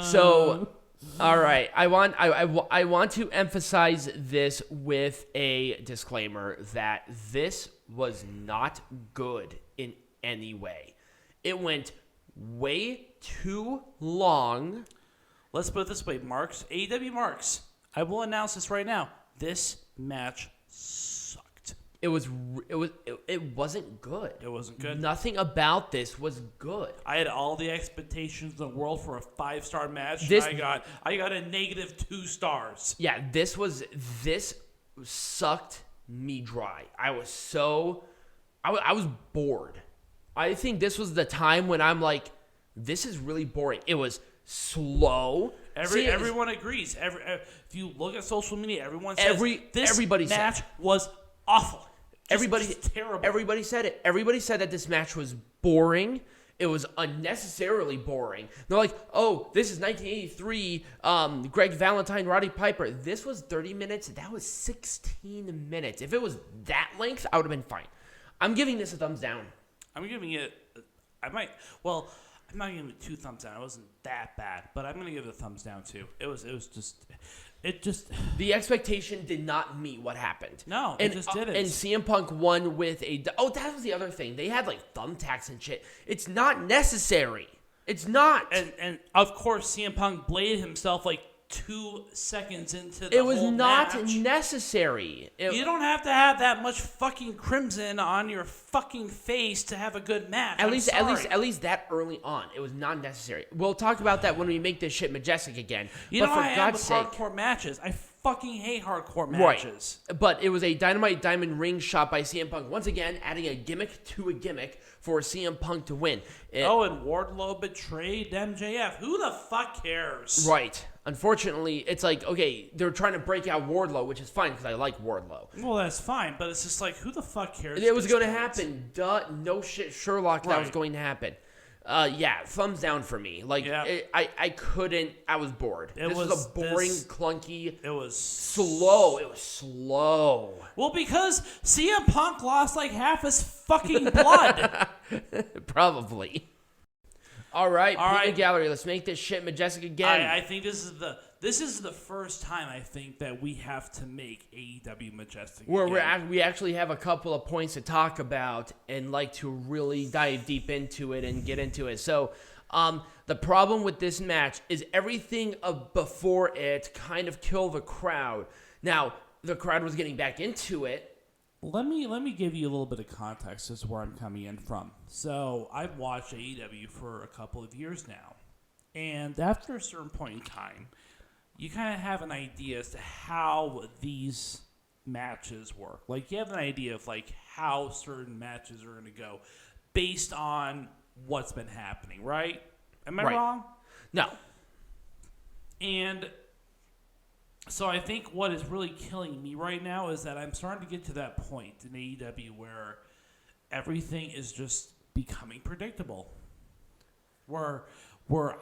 So, all right, I want to emphasize this with a disclaimer that this was not good in any way. It went way too long. Let's put it this way, Marks. AEW Marks. I will announce this right now. This match sucked. It wasn't good. It wasn't good. Nothing about this was good. I had all the expectations in the world for a 5-star match. I got a -2 stars. Yeah, this sucked me dry. I was bored. I think this was the time when I'm like, this is really boring. It was slow. Everyone agrees. If you look at social media, everyone says everybody match was awful. Terrible. Everybody said it. Everybody said that this match was boring. It was unnecessarily boring. They're like, oh, this is 1983, Greg Valentine, Roddy Piper. This was 30 minutes. That was 16 minutes. If it was that length, I would have been fine. I'm giving this a thumbs down. I'm giving it, I'm not giving it 2 thumbs down. It wasn't that bad, but I'm going to give it a thumbs down too. The expectation did not meet what happened. No, it just didn't. And CM Punk won with that was the other thing. They had like thumbtacks and shit. It's not necessary. It's not. And of course, CM Punk bladed himself like 2 seconds into the It was whole not match. necessary. You don't have to have that much fucking crimson on your fucking face to have a good match. At least that early on, it was not necessary. We'll talk about that when we make this shit majestic again. You but know for how I am God's with sake, hardcore matches. I fucking hate hardcore matches. Right. But it was a Dynamite Diamond ring shot by CM Punk. Once again, adding a gimmick to a gimmick for CM Punk to win. And Wardlow betrayed MJF. Who the fuck cares? Right. Unfortunately, it's like, okay, they're trying to break out Wardlow, which is fine because I like Wardlow. Well, that's fine, but it's just like, who the fuck cares? It was going to happen. Duh, no shit, Sherlock, that was going to happen. Yeah, thumbs down for me. Like, yeah. I couldn't, I was bored. This was a boring, clunky. It was slow. It was slow. Well, because CM Punk lost like half his fucking blood. Probably. All right, Peanut Gallery. Let's make this shit majestic again. I think this is the first time I think that we have to make AEW majestic. Where we actually have a couple of points to talk about and like to really dive deep into it and get into it. So, the problem with this match is everything before it kind of killed the crowd. Now, the crowd was getting back into it. Let me give you a little bit of context as to where I'm coming in from. So I've watched AEW for a couple of years now, and after a certain point in time, you kind of have an idea as to how these matches work. Like you have an idea of like how certain matches are going to go based on what's been happening, right? Am I wrong? No. And so I think what is really killing me right now is that I'm starting to get to that point in AEW where everything is just becoming predictable. Where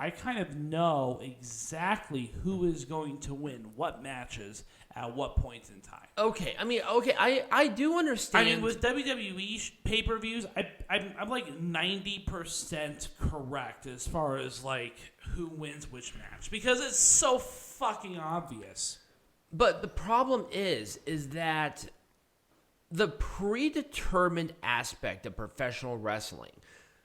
I kind of know exactly who is going to win what matches at what points in time. Okay, I do understand. I mean, with WWE pay-per-views, I'm like 90% correct as far as like who wins which match because it's so fucking obvious. But the problem is that the predetermined aspect of professional wrestling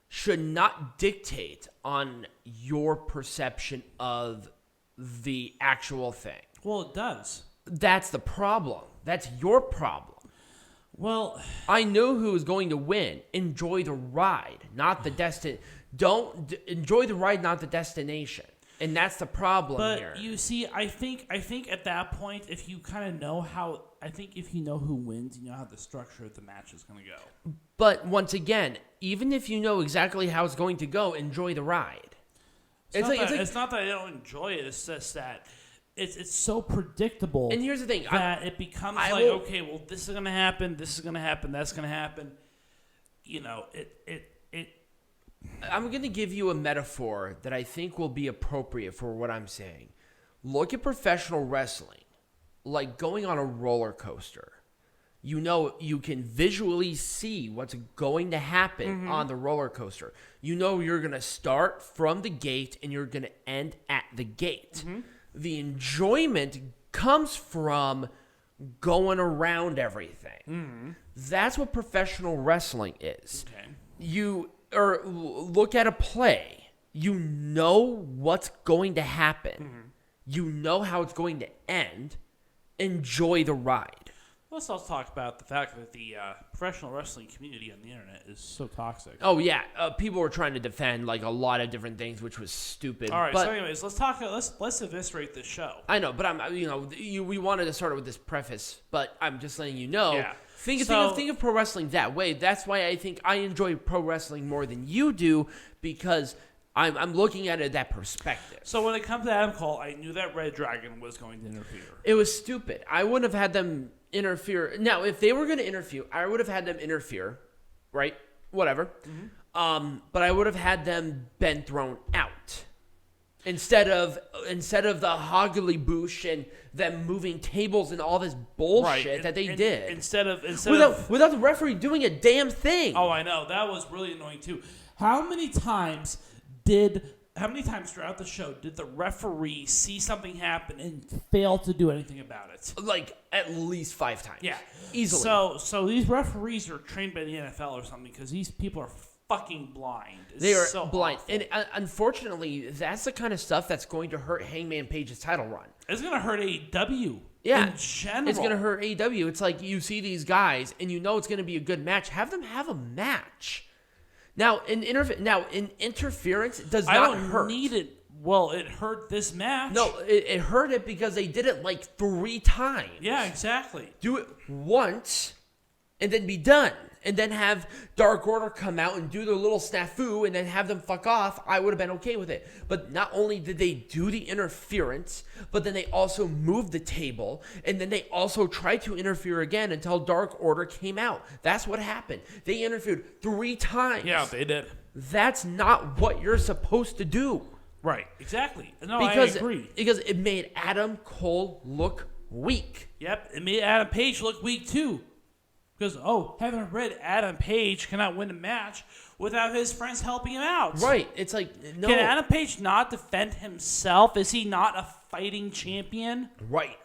should not dictate on your perception of the actual thing. Well, it does. That's the problem. That's your problem. Well, I know who is going to win. Enjoy the ride, not the destination. Enjoy the ride, not the destination. And that's the problem here. But you see, I think at that point, if you kind of know if you know who wins, you know how the structure of the match is going to go. But once again, even if you know exactly how it's going to go, enjoy the ride. It's not that I don't enjoy it. It's just that it's so predictable. And here's the thing. It becomes okay, well, this is going to happen, this is going to happen, that's going to happen. You know, I'm going to give you a metaphor that I think will be appropriate for what I'm saying. Look at professional wrestling like going on a roller coaster. you can visually see what's going to happen on the roller coaster. You're going to start from the gate and you're going to end at the gate. The enjoyment comes from going around everything. That's what professional wrestling is. Okay. Look at a play. You know what's going to happen. You know how it's going to end. Enjoy the ride. Let's also talk about the fact that the professional wrestling community on the internet is so toxic. Oh yeah, people were trying to defend like a lot of different things, which was stupid. All right, but, so anyways, let's eviscerate this show. I know, but we wanted to start with this preface, but I'm just letting you know. Yeah. Think of pro wrestling that way. That's why I think I enjoy pro wrestling more than you do, because I'm looking at it that perspective. So when it comes to Adam Cole, I knew that reDRagon was going to interfere. It was stupid. I wouldn't have had them interfere. Now, if they were going to interfere, I would have had them interfere, right? Whatever. But I would have had them been thrown out instead of the hoggly boosh and them moving tables and all this bullshit that they did. Instead of without the referee doing a damn thing. Oh, I know, that was really annoying too. How many times throughout the show did the referee see something happen and fail to do anything about it? Like at least 5 times. Yeah, easily. So these referees are trained by the NFL or something, because these people are fucking blind. They are so blind, awful. and unfortunately, that's the kind of stuff that's going to hurt Hangman Page's title run. It's going to hurt AEW. Yeah, in general. It's going to hurt AEW. It's like you see these guys, and you know it's going to be a good match. Have them have a match. Now, in interference, it does not hurt. I don't need it. Well, it hurt this match. No, it hurt it because they did it like 3 times. Yeah, exactly. Do it once, and then be done. And then have Dark Order come out and do their little snafu and then have them fuck off. I would have been okay with it. But not only did they do the interference, but then they also moved the table. And then they also tried to interfere again until Dark Order came out. That's what happened. They interfered 3 times. Yeah, they did. That's not what you're supposed to do. Right, exactly. No, I agree. Because it made Adam Cole look weak. Yep, it made Adam Page look weak too. Because, heaven forbid, Adam Page cannot win a match without his friends helping him out. Right. It's like, no. Can Adam Page not defend himself? Is he not a fighting champion? Right.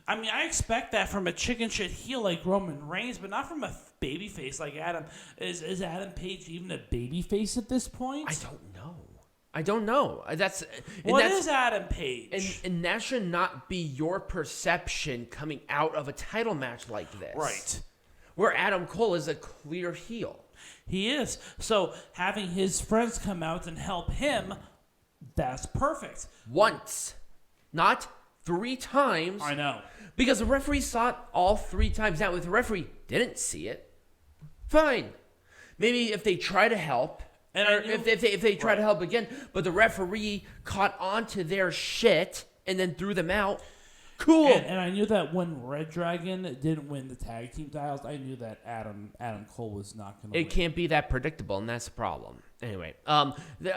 I mean, I expect that from a chicken shit heel like Roman Reigns, but not from a babyface like Adam. Is Adam Page even a babyface at this point? I don't know. What is Adam Page? And that should not be your perception coming out of a title match like this. Right. Where Adam Cole is a clear heel. He is. So having his friends come out and help him, that's perfect. Once. Not 3 times. I know. Because the referee saw it all 3 times. Now, if the referee didn't see it, fine. Maybe if they try to help, if they try to help again, but the referee caught on to their shit and then threw them out, cool. And I knew that when reDRagon didn't win the tag team titles, I knew that Adam Cole was not going to win. It can't be that predictable, and that's the problem. Anyway,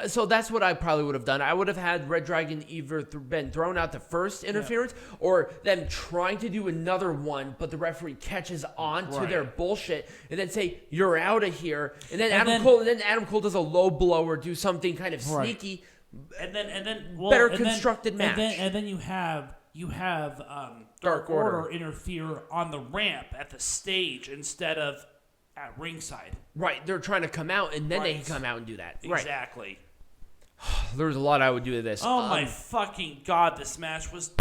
so that's what I probably would have done. I would have had reDRagon either been thrown out the first interference, or them trying to do another one, but the referee catches on to their bullshit, and then say, "You're out of here." And then Adam Cole does a low blow or do something kind of sneaky, and then better constructed match. And then you have Dark Order interfere on the ramp at the stage instead of at ringside. Right, they're trying to come out, and then they can come out and do that. Exactly. Right. There's a lot I would do to this. Oh my fucking god, this match was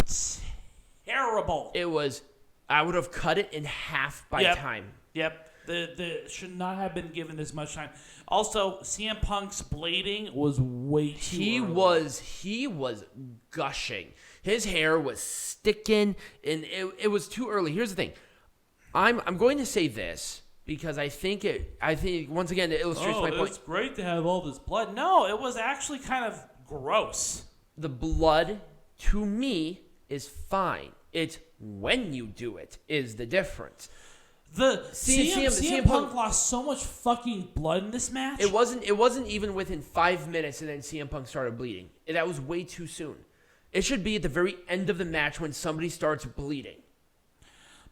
terrible. It was. I would have cut it in half by time. Yep. The should not have been given this much time. Also, CM Punk's blading was way too early. He was gushing. His hair was sticking, and it was too early. Here's the thing. I'm going to say this because I think once again it illustrates my point. It's great to have all this blood. No, it was actually kind of gross. The blood to me is fine. It's when you do it is the difference. CM Punk lost so much fucking blood in this match. It wasn't even within 5 minutes, and then CM Punk started bleeding. That was way too soon. It should be at the very end of the match when somebody starts bleeding.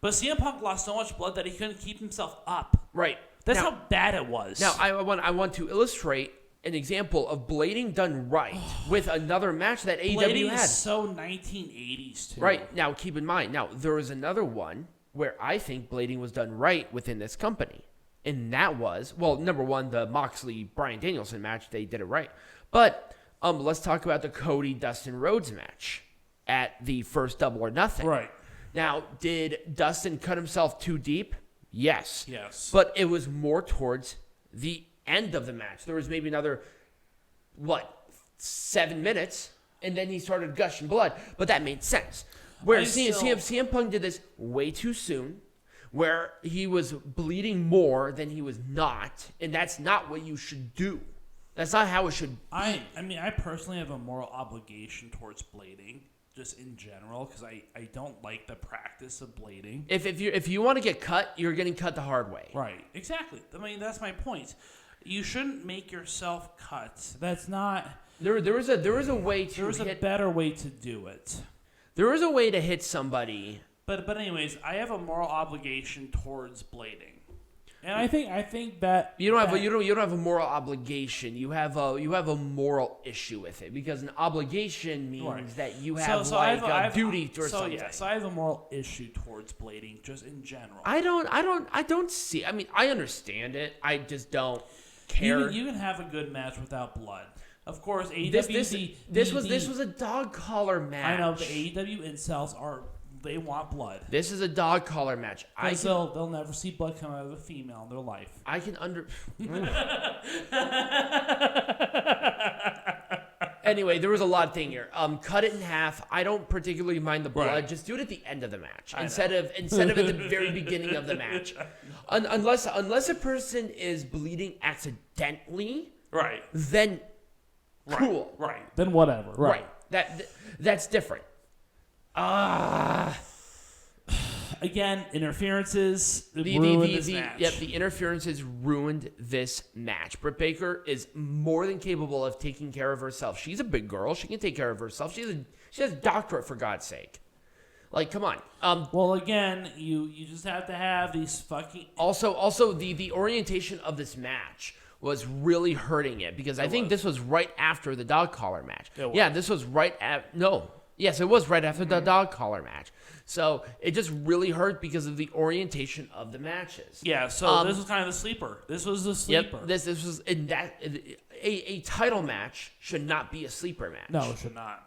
But CM Punk lost so much blood that he couldn't keep himself up. Right. That's now, how bad it was. Now, I want to illustrate an example of blading done right with another match that AEW blading had. is so 1980s, too. Right. Now, keep in mind, there was another one where I think blading was done right within this company. And that was, well, number one, the Moxley-Bryan Danielson match. They did it right. But let's talk about the Cody-Dustin Rhodes match at the first Double or Nothing. Right. Now, did Dustin cut himself too deep? Yes. Yes. But it was more towards the end of the match. There was maybe another, 7 minutes, and then he started gushing blood. But that made sense. Whereas CM Punk did this way too soon, where he was bleeding more than he was not, and that's not what you should do. That's not how it should be. I mean, I personally have a moral obligation towards blading, just in general, because I don't like the practice of blading. If you want to get cut, you're getting cut the hard way. Right, exactly. I mean, that's my point. You shouldn't make yourself cut. That's not... There is a way to There is a better way to do it. There is a way to hit somebody. But anyways, I have a moral obligation towards blading. And I think that you don't have a moral obligation. You have a moral issue with it, because an obligation means that you have a duty or something. So I have a moral issue towards blading, just in general. I don't see. I mean, I understand it. I just don't care. You can have a good match without blood. Of course, AEW. This was a dog collar match. I know, but AEW incels they want blood. This is a dog collar match. They'll never see blood come out of a female in their life. I can Anyway, there was a lot of thing here. Cut it in half. I don't particularly mind the blood. Right. Just do it at the end of the match instead of at the very beginning of the match. Unless a person is bleeding accidentally, right? Then cool, right? Then whatever, right? That's different. Again, interferences ruined this match. Yep, the interferences ruined this match. Britt Baker is more than capable of taking care of herself. She's a big girl. She can take care of herself. She has a doctorate, for God's sake. Like, come on. Well, again, you just have to have these fucking... Also, the orientation of this match was really hurting it, because I think this was right after the dog collar match. Yeah, this was right at... No. Yes, it was right after the dog collar match. So it just really hurt because of the orientation of the matches. Yeah, so this was kind of the sleeper. This was the sleeper. Yep, this was in that a title match should not be a sleeper match. No, it should not.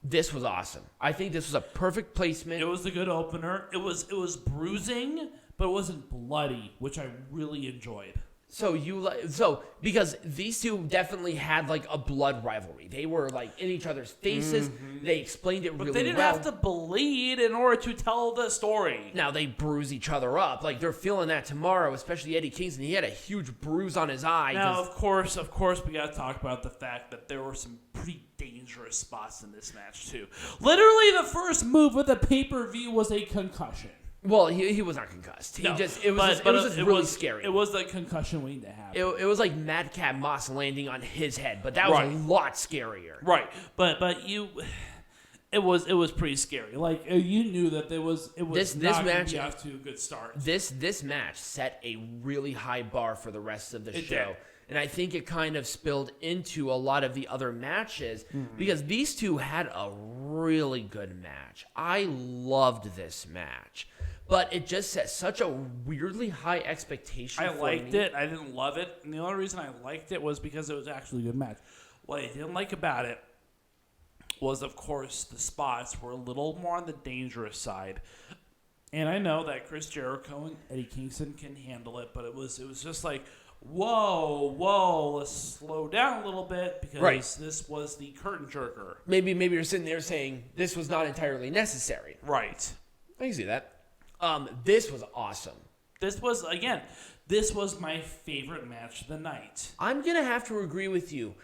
This was awesome. I think this was a perfect placement. It was a good opener. It was bruising, but it wasn't bloody, which I really enjoyed. So because these two definitely had like a blood rivalry. They were like in each other's faces. Mm-hmm. They explained it really well. But they didn't have to bleed in order to tell the story. Now they bruise each other up. Like, they're feeling that tomorrow, especially Eddie Kingston. He had a huge bruise on his eye. Now, of course, we got to talk about the fact that there were some pretty dangerous spots in this match too. Literally, the first move of the pay-per-view was a concussion. Well, he was not concussed. It was really scary. It was the concussion waiting to happen. It was like Madcap Moss landing on his head, but that was a lot scarier. Right, but it was pretty scary. Like, you knew that this not going to be off to a good start. This match set a really high bar for the rest of the show. Did. And I think it kind of spilled into a lot of the other matches because these two had a really good match. I loved this match. But it just set such a weirdly high expectation for me. I liked it. I didn't love it. And the only reason I liked it was because it was actually a good match. What I didn't like about it was, of course, the spots were a little more on the dangerous side. And I know that Chris Jericho and Eddie Kingston can handle it, but it was just like, whoa, let's slow down a little bit because this was the curtain jerker. Maybe you're sitting there saying this was not entirely necessary. Right. I can see that. This was awesome. This was my favorite match of the night. I'm going to have to agree with you.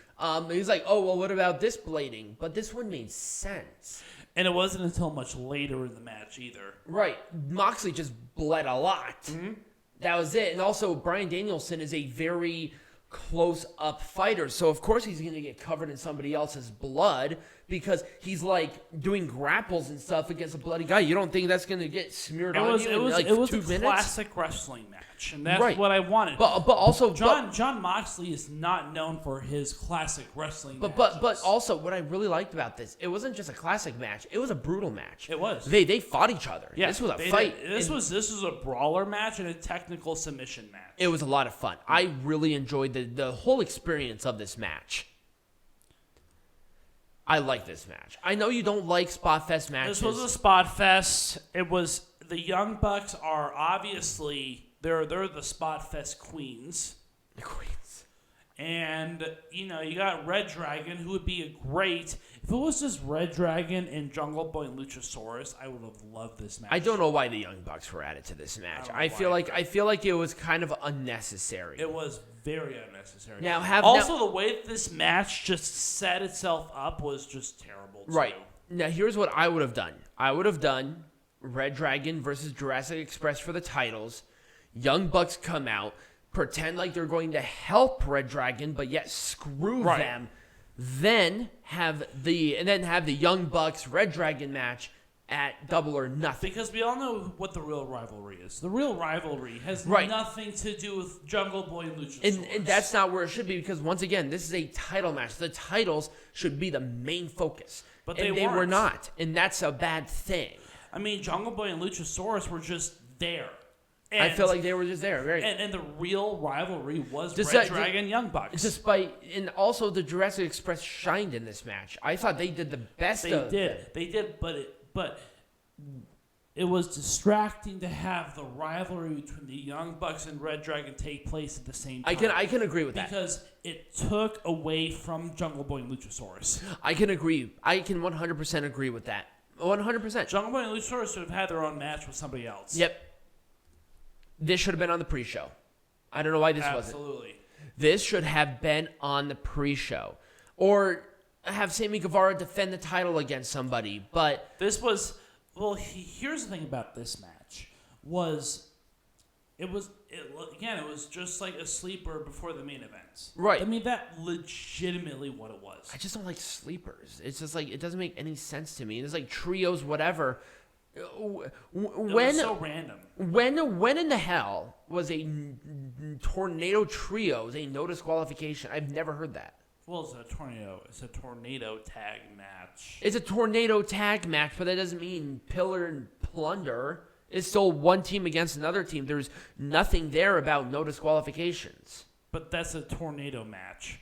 He's like, oh, well, what about this blading? But this one made sense. And it wasn't until much later in the match either. Right. Moxley just bled a lot. Mm-hmm. That was it. And also, Bryan Danielson is a very close-up fighter. So, of course, he's going to get covered in somebody else's blood because he's like doing grapples and stuff against a bloody guy. You don't think that's going to get smeared on you in like 2 minutes? It was a classic wrestling match, and that's Right. what I wanted. But also John Moxley is not known for his classic wrestling matches. But also what I really liked about this, it wasn't just a classic match. It was a brutal match. It was. They fought each other. Yeah, this was a fight. This was a brawler match and a technical submission match. It was a lot of fun. I really enjoyed the whole experience of this match. I like this match. I know you don't like Spot Fest matches. This was a Spot Fest. It was the Young Bucks are obviously they're the Spot Fest queens. The queens. And you got reDRagon, who would be a great if it was just reDRagon and Jungle Boy and Luchasaurus. I would have loved this match. I don't know why the Young Bucks were added to this match. I feel like it was kind of unnecessary. It was very unnecessary. The way that this match just set itself up was just terrible. Too. Right. Now, here's what I would have done. I would have done reDRagon versus Jurassic Express for the titles. Young Bucks come out, pretend like they're going to help reDRagon, but yet screw them. Then have the Young Bucks reDRagon match at Double or Nothing. Because we all know what the real rivalry is. The real rivalry has nothing to do with Jungle Boy and Luchasaurus. And that's not where it should be, because once again, this is a title match. The titles should be the main focus. But they were not. And that's a bad thing. I mean, Jungle Boy and Luchasaurus were just there. And I feel like they were just there. And the real rivalry was reDRagon Young Bucks. And also the Jurassic Express shined in this match. I thought they did the best of it. They did, but it was distracting to have the rivalry between the Young Bucks and reDRagon take place at the same time. I can agree with that. Because it took away from Jungle Boy and Luchasaurus. I can agree. I can 100% agree with that. 100%. Jungle Boy and Luchasaurus should have had their own match with somebody else. Yep. This should have been on the pre-show. I don't know why this wasn't. Absolutely. This should have been on the pre-show. Or have Sammy Guevara defend the title against somebody. But this was... Well, here's the thing about this match. It was just like a sleeper before the main event. Right. I mean, that legitimately what it was. I just don't like sleepers. It's just like, it doesn't make any sense to me. It's like trios, whatever. It was so random. When in the hell was a tornado trios a no disqualification? I've never heard that. Well, it's a tornado tag match. It's a tornado tag match, but that doesn't mean pillar and plunder. It's still one team against another team. There's nothing there about no disqualifications. But that's a tornado match.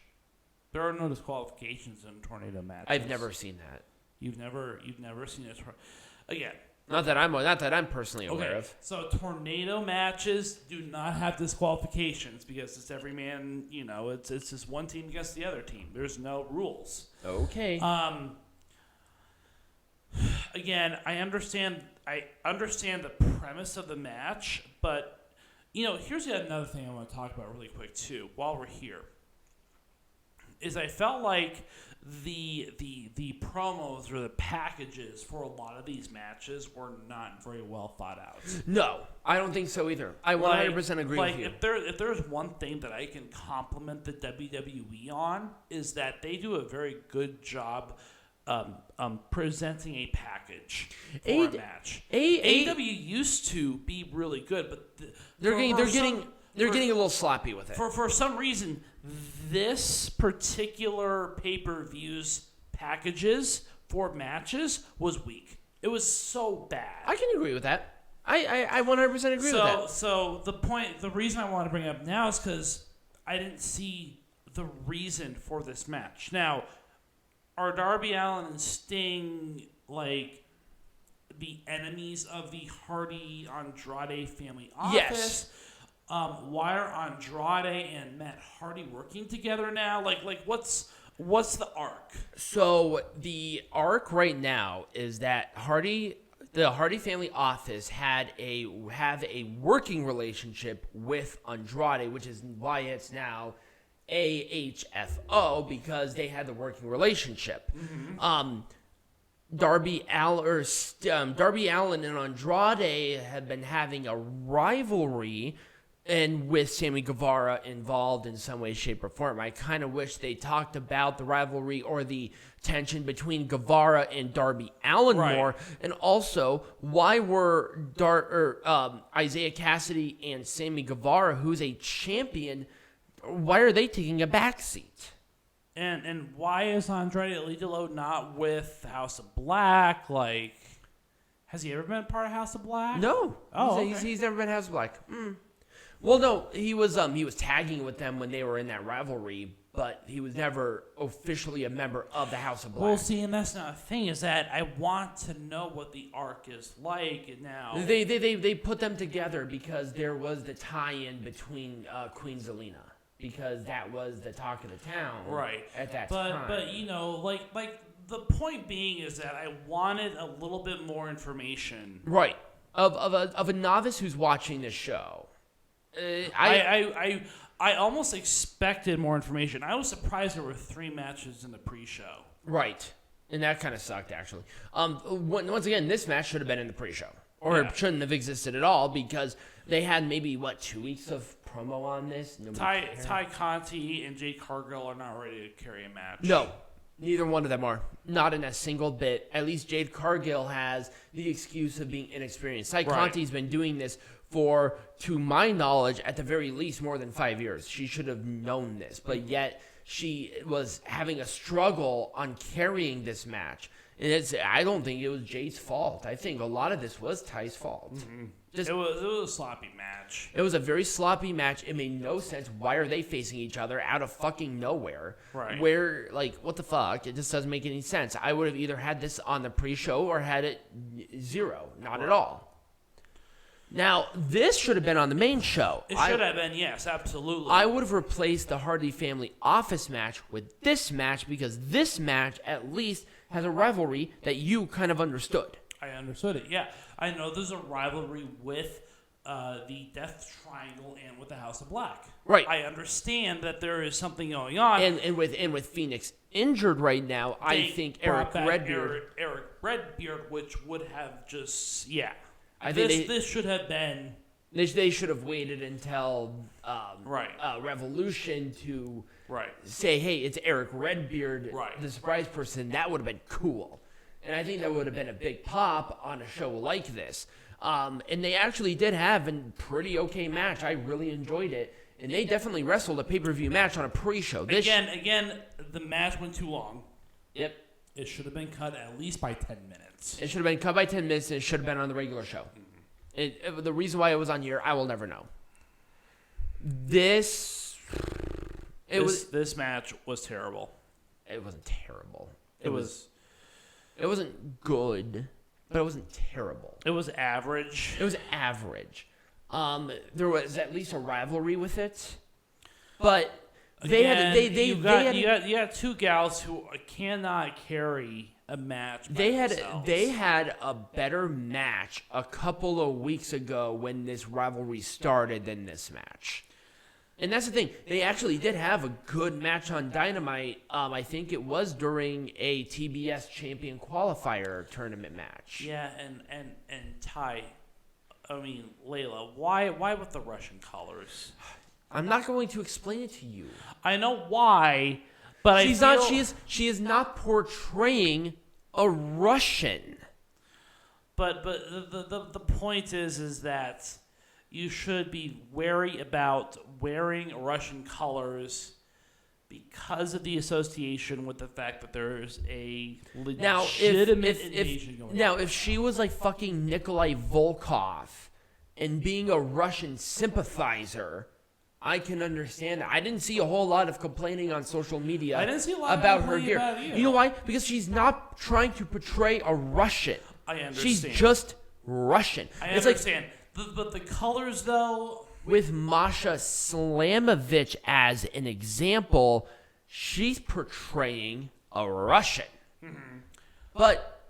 There are no disqualifications in tornado matches. I've never seen that. You've never seen it again. Not that I'm personally aware of. So tornado matches do not have disqualifications because it's every man. It's just one team against the other team. There's no rules. Okay. Again, I understand the premise of the match, but here's another thing I want to talk about really quick too. While we're here, is I felt like the promos or the packages for a lot of these matches were not very well thought out. No, I don't think so either. I 100% agree with you. If there's one thing that I can compliment the WWE on, is that they do a very good job presenting a package for a match. AEW used to be really good, but they're getting a little sloppy with it. For some reason, this particular pay-per-views packages for matches was weak. It was so bad. I can agree with that. I 100% agree with that. So the reason I want to bring it up now is because I didn't see the reason for this match. Now, are Darby Allin and Sting like the enemies of the Hardy Andrade family office? Yes. Why are Andrade and Matt Hardy working together now? Like what's the arc? So the arc right now is that the Hardy family office have a working relationship with Andrade, which is why it's now AHFO, because they had the working relationship. Mm-hmm. Darby Allin and Andrade have been having a rivalry And with Sammy Guevara involved in some way, shape, or form, I kind of wish they talked about the rivalry or the tension between Guevara and Darby Allin more. And also, why were Isaiah Cassidy and Sammy Guevara, who's a champion, why are they taking a backseat? And why is Andrade Alidolo not with House of Black? Like, has he ever been part of House of Black? No. Oh, he's never been House of Black. Well, no, he was tagging with them when they were in that rivalry, but he was never officially a member of the House of Black. Well, see, and that's not a thing. Is that I want to know what the arc is like, and now they put them together because there was the tie-in between Queen Zelina, because that was the talk of the town, at that time. But you know, like the point being is that I wanted a little bit more information, of a novice who's watching this show. I almost expected more information. I was surprised there were 3 matches in the pre-show. Right. And that kind of sucked, actually. Once again, this match should have been in the pre-show. Or it shouldn't have existed at all because they had maybe, 2 weeks of promo on this? Ty Conti and Jade Cargill are not ready to carry a match. No. Neither one of them are. Not in a single bit. At least Jade Cargill has the excuse of being inexperienced. Ty Conti's been doing this for, to my knowledge, at the very least, more than 5 years. She should have known this, but yet she was having a struggle on carrying this match. And I don't think it was Jade's fault. I think a lot of this was Ty's fault. Mm-hmm. It was a sloppy match. It was a very sloppy match. It made no sense. Why are they facing each other out of fucking nowhere? Right. Where, what the fuck? It just doesn't make any sense. I would have either had this on the pre-show or had it 0. Not at all. Now, this should have been on the main show. It should have been, yes, absolutely. I would have replaced the Hardy Family Office match with this match because this match at least has a rivalry that you kind of understood. I understood it, yeah. I know there's a rivalry with the Death Triangle and with the House of Black. Right. I understand that there is something going on. And with Phoenix injured right now, I think Erick Redbeard. Erick Redbeard, which would have just, I think this should have been. They should have waited until Revolution to say, hey, it's Erick Redbeard, the surprise person. That would have been cool. And I think that would have been a big pop on a show like this. And they actually did have a pretty okay match. I really enjoyed it. And they definitely wrestled a pay-per-view match on a pre-show. Again, the match went too long. Yep. It should have been cut at least by 10 minutes. It should have been cut by 10 minutes, and it should have been on the regular show. The reason why it was on here, I will never know. This match was terrible. It wasn't terrible. It wasn't good, but it wasn't terrible. It was average. It was average. There was at least a rivalry with it, but you got 2 gals who cannot carry a match. They had a better match a couple of weeks ago when this rivalry started than this match. And that's the thing. They actually did have a good match on Dynamite. I think it was during a TBS Champion Qualifier tournament match. Yeah, and Ty, Leyla, why with the Russian colors? I'm not going to explain it to you. I know why, but she is not portraying a Russian. But the point is that you should be wary about wearing Russian colors because of the association with the fact that there's a legitimate invasion going on. Now, if she was like fucking Nikolai Volkov and being a Russian sympathizer, I can understand that. I didn't see a whole lot of complaining on social media about her gear. You know why? Because she's not trying to portray a Russian. I understand. She's just Russian. I understand. But the colors, though... With Masha Slamovich as an example, she's portraying a Russian. Mm-hmm. But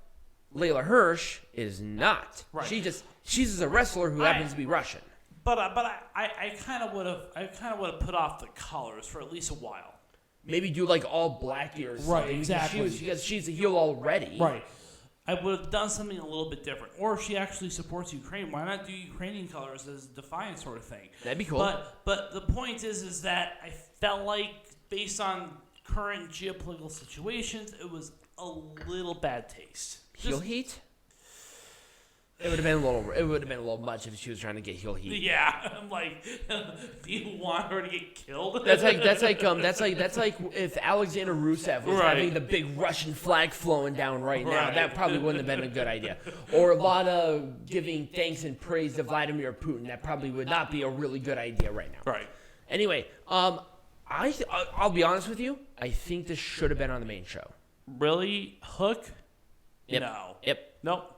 Leyla Hirsch is not. Right. She's just a wrestler who happens to be Russian. But I kind of would have put off the colors for at least a while. Maybe do like all black gear or something. Right, exactly. Because she's a heel already. Right. I would have done something a little bit different. Or if she actually supports Ukraine, why not do Ukrainian colors as a defiant sort of thing? That'd be cool. But the point is that I felt like, based on current geopolitical situations, it was a little bad taste. Heel heat? It would have been a little much if she was trying to get heel heat. Yeah, I'm like, do you want her to get killed? That's like if Alexander Rusev was having the big Russian flag flowing down right now. That probably wouldn't have been a good idea. Or Lana giving thanks and praise to Vladimir Putin. That probably would not be a really good idea right now. Right. Anyway, I'll be honest with you. I think this should have been on the main show. Really? Hook? Yep. No. Yep. Nope.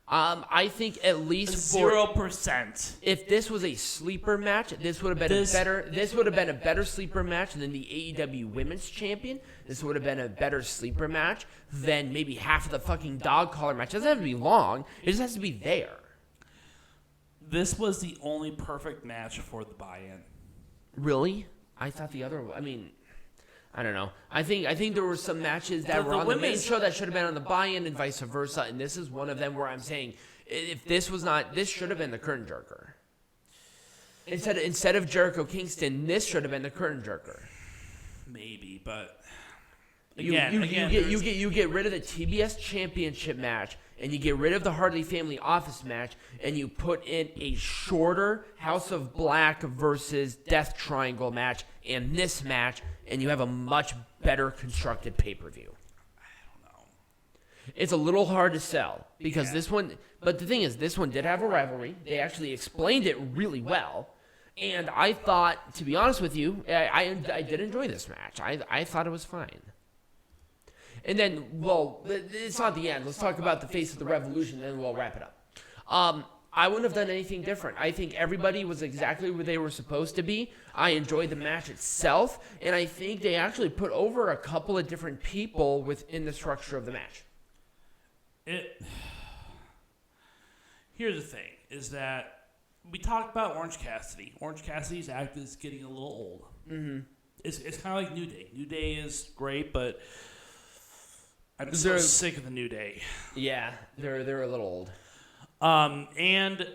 I think at least 0%. If this was a sleeper match, this would have been a better sleeper match than the AEW Women's Champion. This would have been a better sleeper match than maybe half of the fucking dog collar match. It doesn't have to be long. It just has to be there. This was the only perfect match for the buy-in. Really? I thought the other. I mean, I don't know. I think there were some matches that were on the main show that should have been on the buy-in and vice versa, and this is one of them where I'm saying if this was not, this should have been the curtain jerker. Instead of Jericho Kingston, this should have been the curtain jerker. Maybe, but you get rid of the TBS Championship match, and you get rid of the Hardy Family Office match, and you put in a shorter House of Black versus Death Triangle match, and this match, and you have a much better constructed pay-per-view. I don't know. It's a little hard to sell because this one, but the thing is, this one did have a rivalry. They actually explained it really well. And I thought, to be honest with you, I did enjoy this match. I thought it was fine. And then, well, it's not the end. Let's talk about the face of the revolution, and then we'll wrap it up. I wouldn't have done anything different. I think everybody was exactly where they were supposed to be. I enjoyed the match itself, and I think they actually put over a couple of different people within the structure of the match. Here's the thing, is that we talked about Orange Cassidy. Orange Cassidy's act is getting a little old. Mm-hmm. It's kind of like New Day. New Day is great, but I'm so sick of the New Day. Yeah, they're a little old. And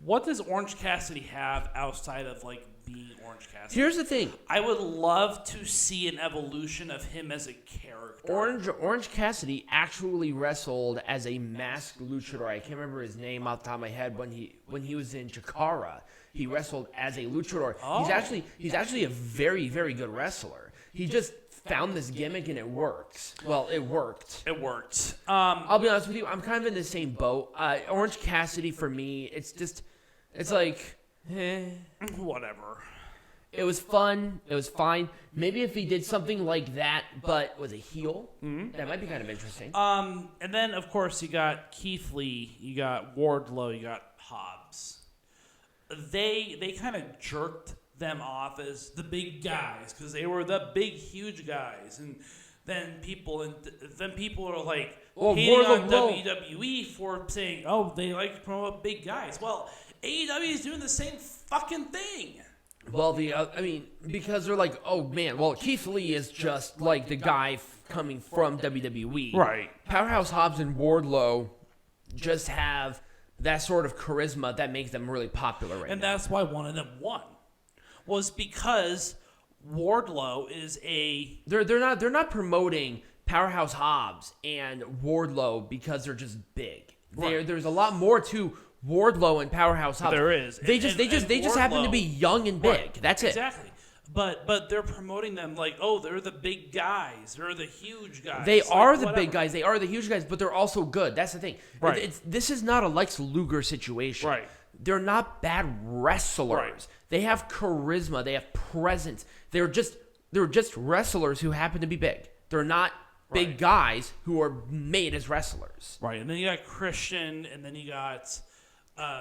what does Orange Cassidy have outside of like being Orange Cassidy? Here's the thing. I would love to see an evolution of him as a character. Orange Cassidy actually wrestled as a masked luchador. I can't remember his name off the top of my head. When he was in Chikara, he wrestled as a luchador. Oh. He's actually a very, very good wrestler. He just found this gimmick and it works. Well, it worked. It worked. I'll be honest with you. I'm kind of in the same boat. Orange Cassidy for me, it's like, whatever. It was fun. It was fine. Maybe if he did something like that, but was a heel, that might be kind of interesting. And then of course you got Keith Lee, you got Wardlow, you got Hobbs. They kind of jerked them off as the big guys because they were the big, huge guys, and then people are like hating on WWE for saying, "Oh, they like to promote big guys." Well, AEW is doing the same fucking thing. Well, because they're like, "Oh man, well Keith Lee is just like the guy coming from WWE." Right. Powerhouse Hobbs and Wardlow just have that sort of charisma that makes them really popular right now. And that's why one of them won. Was because Wardlow is they're not promoting Powerhouse Hobbs and Wardlow because they're just big. Right. There's a lot more to Wardlow and Powerhouse Hobbs. There is. They just happen to be young and big. Right. That's it. Exactly. But they're promoting them like, oh, they're the big guys. They're the huge guys. They are the big guys. They are the huge guys, but they're also good. That's the thing. Right. This is not a Lex Luger situation. Right. They're not bad wrestlers. Right. They have charisma. They have presence. They're just wrestlers who happen to be big. They're not big guys who are made as wrestlers. Right. And then you got Christian, and then you got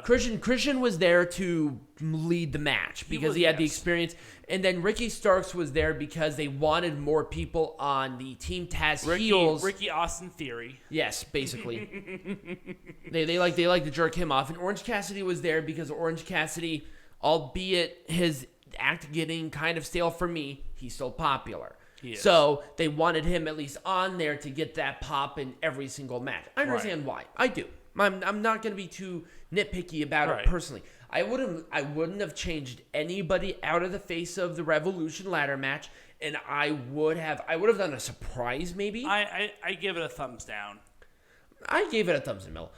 Christian was there to lead the match because he had the experience. And then Ricky Starks was there because they wanted more people on the Team Taz heels. Ricky Austin Theory. Yes, basically. they like to jerk him off. And Orange Cassidy was there because Orange Cassidy, albeit his act getting kind of stale for me, he's still popular. So they wanted him at least on there to get that pop in every single match. I understand why. I do. I'm not going to be too nitpicky about it personally. I wouldn't have changed anybody out of the face of the Revolution ladder match, and I would have done a surprise maybe. I give it a thumbs down. I gave it a thumbs in the middle.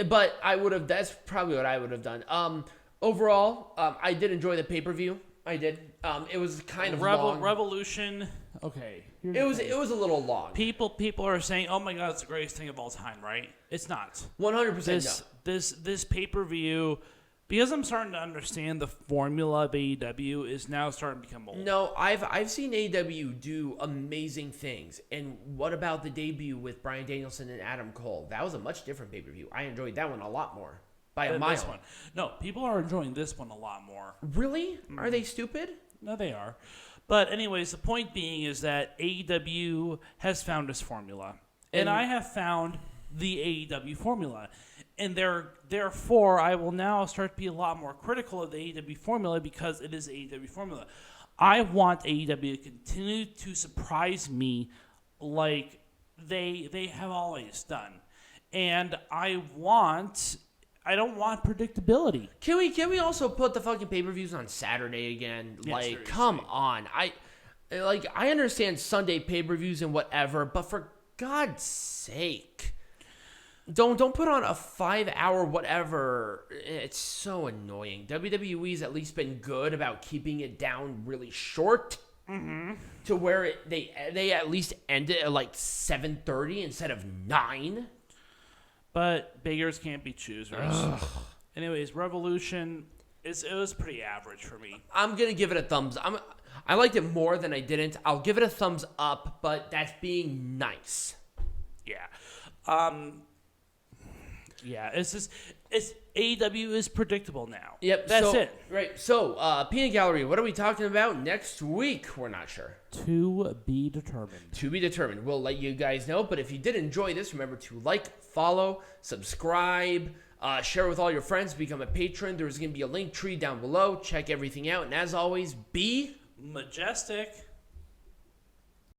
But that's probably what I would have done. Overall, I did enjoy the pay-per-view. I did. It was kind of long. Revolution. Okay. It was a little long. People are saying, "Oh my God, it's the greatest thing of all time," right? It's not. 100%. This pay-per-view, because I'm starting to understand the formula of AEW is now starting to become old. No, I've seen AEW do amazing things. And what about the debut with Bryan Danielson and Adam Cole? That was a much different pay-per-view. I enjoyed that one a lot more. By a mile. This one. No, people are enjoying this one a lot more. Really? Mm-hmm. Are they stupid? No, they are. But anyways, the point being is that AEW has found its formula. And I have found the AEW formula. And therefore, I will now start to be a lot more critical of the AEW formula because it is AEW formula. I want AEW to continue to surprise me like they have always done. And I don't want predictability. Can we also put the fucking pay-per-views on Saturday again? Yeah, like, seriously. come on. I understand Sunday pay-per-views and whatever, but for God's sake, don't put on a 5-hour whatever. It's so annoying. WWE's at least been good about keeping it down really short. Mm-hmm. To where they at least end it at like 7:30 instead of 9. But beggars can't be choosers. Ugh. Anyways, Revolution, it was pretty average for me. I'm going to give it a thumbs. I liked it more than I didn't. I'll give it a thumbs up, but that's being nice. Yeah. Yeah, it's AEW is predictable now. Yep. That's it. Right. So, Peanut Gallery, what are we talking about next week? We're not sure. To be determined. To be determined. We'll let you guys know. But if you did enjoy this, remember to like, follow, subscribe, share with all your friends, become a patron. There's going to be a link tree down below. Check everything out. And as always, be majestic.